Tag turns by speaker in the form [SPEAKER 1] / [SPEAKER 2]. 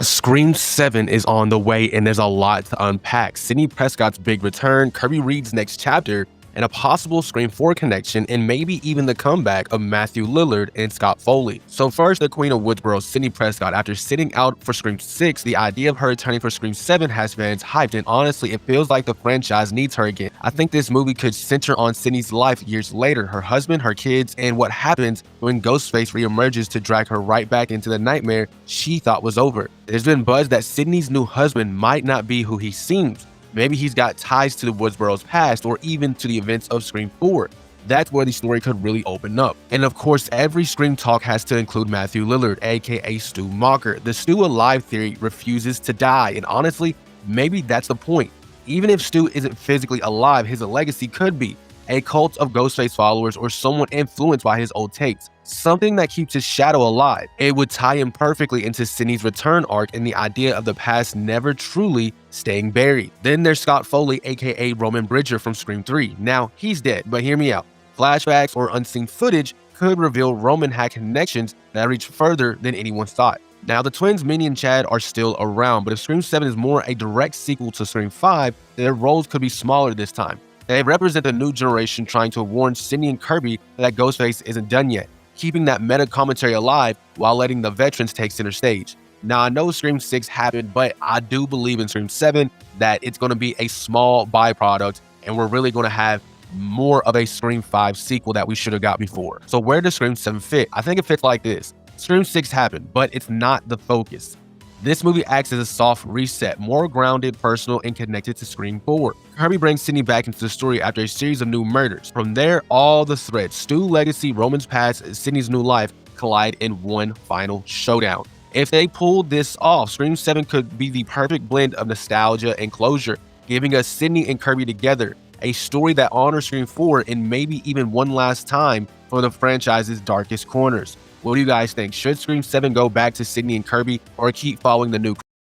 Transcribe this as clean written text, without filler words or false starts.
[SPEAKER 1] Scream 7 is on the way, and there's a lot to unpack. Sidney Prescott's big return, Kirby Reed's next chapter, and a possible Scream 4 connection, and maybe even the comeback of Matthew Lillard and Scott Foley. So first, the Queen of Woodsboro, Sidney Prescott. After sitting out for Scream 6, the idea of her returning for Scream 7 has fans hyped, and honestly, it feels like the franchise needs her again. I think this movie could center on Sidney's life years later, her husband, her kids, and what happens when Ghostface reemerges to drag her right back into the nightmare she thought was over. There's been buzz that Sidney's new husband might not be who he seems. Maybe he's got ties to the Woodsboro's past or even to the events of Scream 4. That's where the story could really open up. And of course, every Scream talk has to include Matthew Lillard, aka Stu Macher. The Stu alive theory refuses to die, and honestly, maybe that's the point. Even if Stu isn't physically alive, his legacy could be a cult of Ghostface followers or someone influenced by his old takes. Something that keeps his shadow alive. It would tie in perfectly into Sidney's return arc and the idea of the past never truly staying buried. Then there's Scott Foley, aka Roman Bridger from Scream 3. Now, he's dead, but hear me out. Flashbacks or unseen footage could reveal Roman had connections that reach further than anyone thought. Now, the twins Minnie and Chad are still around, but if Scream 7 is more a direct sequel to Scream 5, their roles could be smaller this time. They represent the new generation trying to warn Sidney and Kirby that Ghostface isn't done yet, keeping that meta commentary alive while letting the veterans take center stage. Now, I know Scream 6 happened, but I do believe in Scream 7 that it's going to be a small byproduct, and we're really going to have more of a Scream 5 sequel that we should have got before. So where does Scream 7 fit? I think it fits like this. Scream 6 happened, but it's not the focus. This movie acts as a soft reset, more grounded, personal, and connected to Scream 4. Kirby brings Sidney back into the story after a series of new murders. From there, all the threads, Stu's legacy, Roman's past, and Sidney's new life collide in one final showdown. If they pull this off, Scream 7 could be the perfect blend of nostalgia and closure, giving us Sidney and Kirby together, a story that honors Scream 4 and maybe even one last time for the franchise's darkest corners. What do you guys think? Should Scream 7 go back to Sidney and Kirby or keep following the new